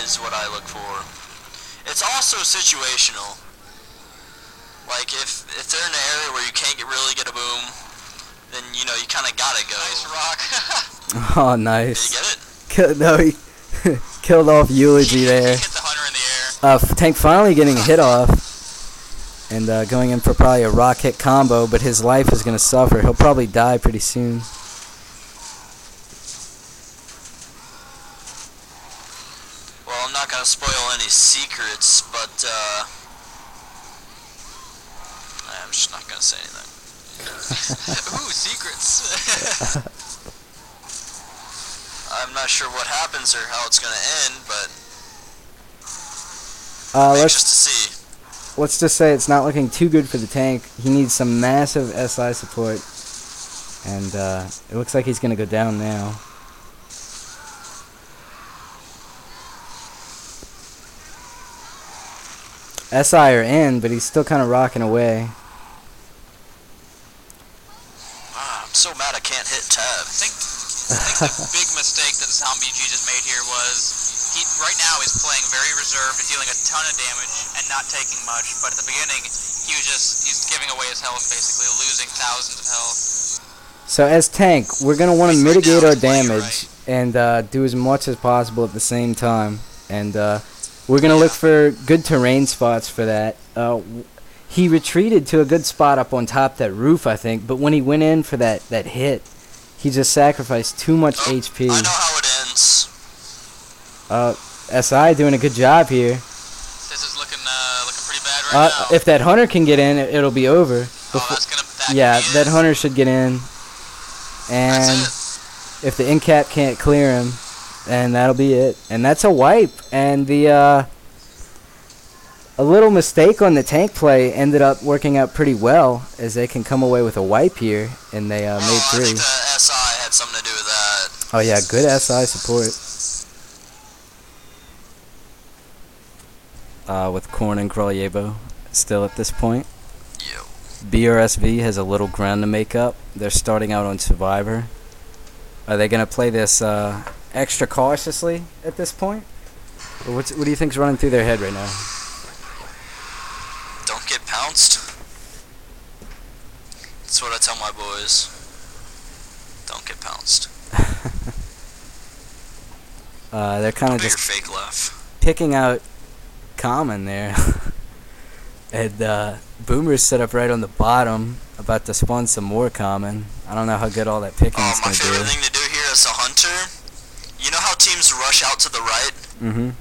is what I look for. It's also situational. Like if they're in an area where you can't really get a boom, then you know you kind of gotta go. Nice rock. Oh, nice. Did you get it? No, he killed off Eulogy there. Hit the hunter in the air. Tank finally getting a hit off. And going in for probably a rock hit combo, but his life is going to suffer. He'll probably die pretty soon. Well, I'm not going to spoil any secrets, but I'm just not going to say anything. Ooh, secrets. I'm not sure what happens or how it's going to end, but I'm let's anxious to see. let's just say it's not looking too good for the tank. He needs some massive SI support, and it looks like he's going to go down now. SI are in, but he's still kind of rocking away. I'm so mad I can't hit tab. I think the big mistake that Zombie G just made here was he right now is playing very reserved, dealing a ton of damage and not taking much. But at the beginning, he's giving away his health, basically losing thousands of health. So as tank, we're going to want to Right mitigate now our he's playing it damage and do as much as possible at the same time. And we're going to look for good terrain spots for that. He retreated to a good spot up on top of that roof, I think, but when he went in for that hit, he just sacrificed too much HP. I know how it ends. SI doing a good job here. This is looking pretty bad right now. If that hunter can get in, it'll be over. That That hunter should get in. And That's if the in cap can't clear him, then that'll be it. And that's a wipe. And the a little mistake on the tank play ended up working out pretty well, as they can come away with a wipe here, and they made I 3. think the SI had something to do with that. Oh yeah, good SI support. With Korn and Kraljevo still at this point. Yo. BRSV has a little ground to make up. They're starting out on Survivor. Are they going to play this extra cautiously at this point? Or what do you think's running through their head right now? Don't get pounced. That's what I tell my boys. Don't get pounced. They're kind of Do your just fake laugh. picking out Common there. And Boomer's set up right on the bottom, about to spawn some more Common. I don't know how good all that picking is My going to favorite do. thing to do here as a hunter, you know how teams rush out to the right? Mm-hmm.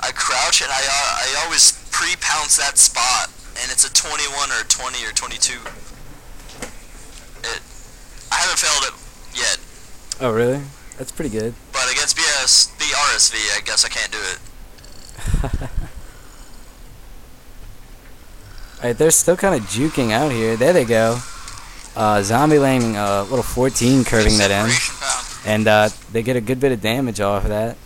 I crouch and I always pre-pounce that spot, and it's a 21 or 20 or 22. I haven't failed it yet. Oh, really? That's pretty good. But against BRSV, I guess I can't do it. Alright, they're still kind of juking out here. There they go. Zombie landing a little 14 curving that end. separation pound. And they get a good bit of damage off of that.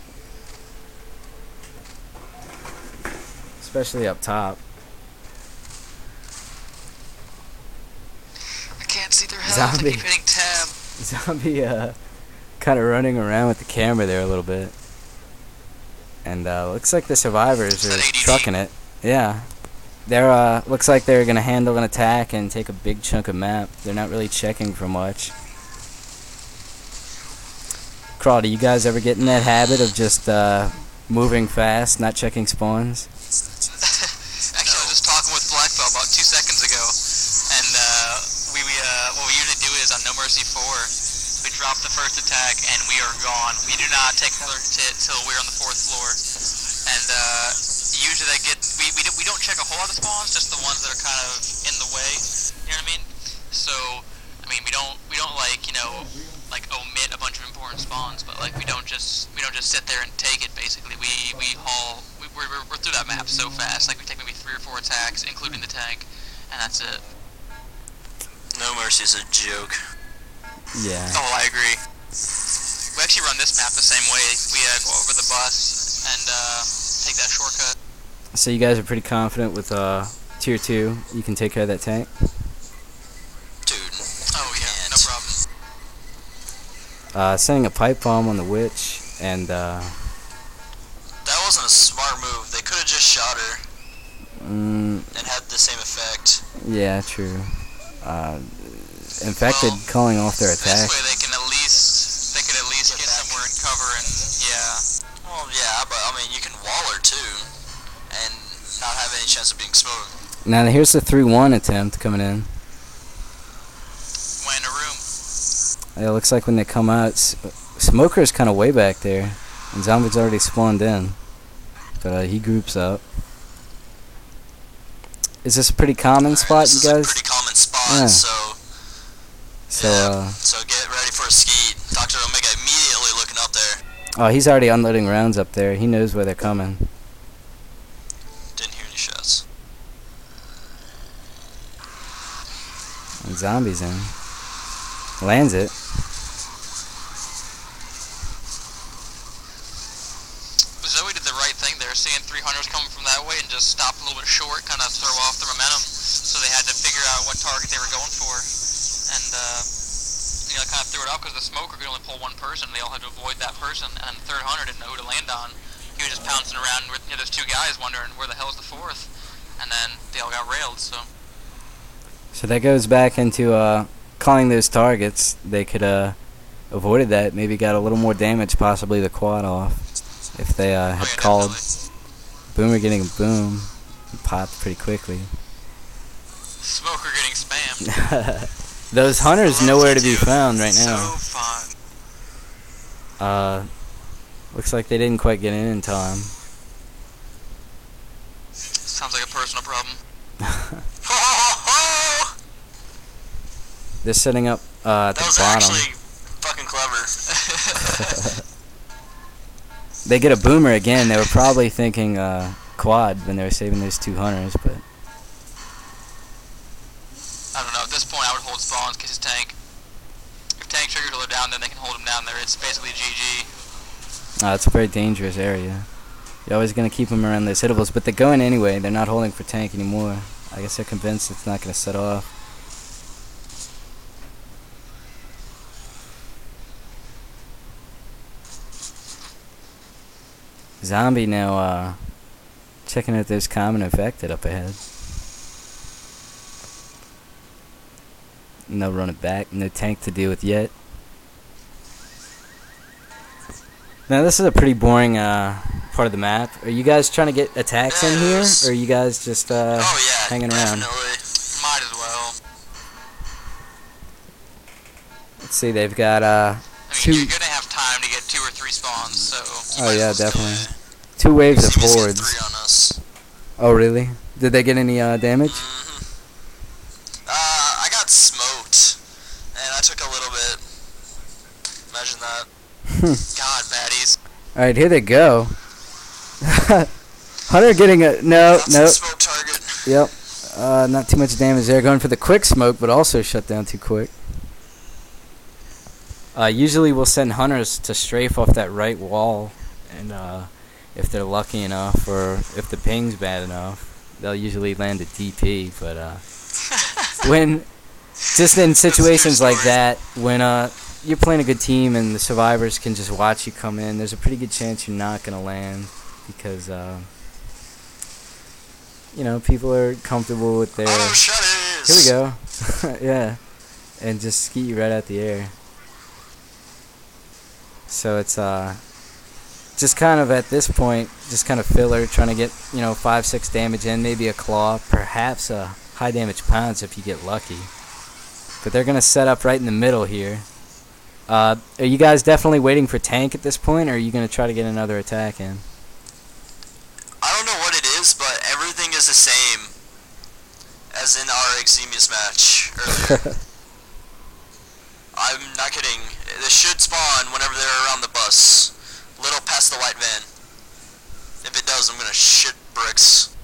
Especially up top. I can't see their health. Zombie. I keep hitting tab. Zombie kind of running around with the camera there a little bit. And looks like the survivors are That ADD. trucking it. Yeah. They're looks like they're gonna handle an attack and take a big chunk of map. They're not really checking for much. Kral, do you guys ever get in that habit of just moving fast, not checking spawns? Actually, I was just talking with Blackbelt about 2 seconds ago, and what we usually do is on No Mercy 4, we drop the first attack and we are gone. We do not take another hit till we're on the 4th floor, and usually we don't check a whole lot of spawns, just the ones that are kind of in the way. You know what I mean? So I mean we don't like omit a bunch of important spawns, but like we don't just sit there and take it. Basically, we're through that map so fast. Like we take maybe 3 or 4 attacks, including the tank, and that's it. No Mercy's a joke. Yeah. Oh, I agree. We actually run this map the same way. We go over the bus and take that shortcut. So you guys are pretty confident with tier 2. You can take care of that tank? Dude. Oh yeah, no problem. Sending a pipe bomb on the witch, and and had the same effect. Yeah, true. Infected calling off their attack. This way they can at least get somewhere and cover and yeah. Well, yeah, but I mean you can wall her too, and not have any chance of being smoked. Now here's the 3-1 attempt coming in. Went in a room. It looks like when they come out, Smoker's kind of way back there, and Zombie's already spawned in. But he groups up. Is this a pretty common spot, you guys? This is a pretty common spot, Yeah. So get ready for a skeet. Dr. Omega immediately looking up there. Oh, he's already unloading rounds up there. He knows where they're coming. Didn't hear any shots. And Zombie's in. Lands it. Zoe did the right thing there, seeing 300s coming from that way and just stopped a little bit short, kind of throw off the momentum. So they had to figure out what target they were going for. And, kind of threw it off because the smoker could only pull one person. They all had to avoid that person. And the third hunter didn't know who to land on. He was just pouncing around with those two guys wondering where the hell's the fourth. And then they all got railed, so. So that goes back into calling those targets. They could avoided that. Maybe got a little more damage, possibly the quad off. If they had called. Definitely. Boomer getting a boom. Popped pretty quickly. Smoker getting spammed. Those hunters nowhere to be found right now. So fun. Looks like they didn't quite get in time. Sounds like a personal problem. They're setting up at the That was bottom. actually fucking clever. They get a boomer again. They were probably thinking quad when they were saving those two hunters, but I don't know. At this point, I would hold spawns in case it's tank. If tank triggers are down, then they can hold them down there. It's basically GG. it's a very dangerous area. You're always going to keep them around those hittables, but they're going anyway. They're not holding for tank anymore. I guess they're convinced it's not going to set off. Zombie now checking out those common infected up ahead. And they'll run it back. No tank to deal with yet. Now this is a pretty boring part of the map. Are you guys trying to get attacks in here? Or are you guys just hanging around? Definitely. Might as well. Let's see, they've got I mean, two. you're gonna have time to get 2 or 3 spawns, so. Oh yeah, Let's do definitely. it. 2 waves of See, we got hordes. 3 on us. Oh really? Did they get any damage? I got smoked, and I took a little bit. Imagine that. God, baddies. All right, here they go. Hunter getting a no. That's a smoke target. Yep. Not too much damage there. Going for the quick smoke, but also shut down too quick. Usually we'll send hunters to strafe off that right wall, and if they're lucky enough, or if the ping's bad enough, they'll usually land a DP. But when just in situations like that, when you're playing a good team and the survivors can just watch you come in, there's a pretty good chance you're not gonna land because people are comfortable with their. Oh, shut Here we go. Yeah, and just ski you right out the air. So it's just kind of at this point, just kind of filler, trying to get 5-6 damage in, maybe a claw, perhaps a high damage pounce if you get lucky. But they're gonna set up right in the middle here. Are you guys definitely waiting for tank at this point, or are you gonna try to get another attack in? I don't know what it is, but everything is the same as in our Exemius match earlier. I'm not kidding. They should spawn whenever they're around the bus. Little past the white van. If it does, I'm gonna shit bricks.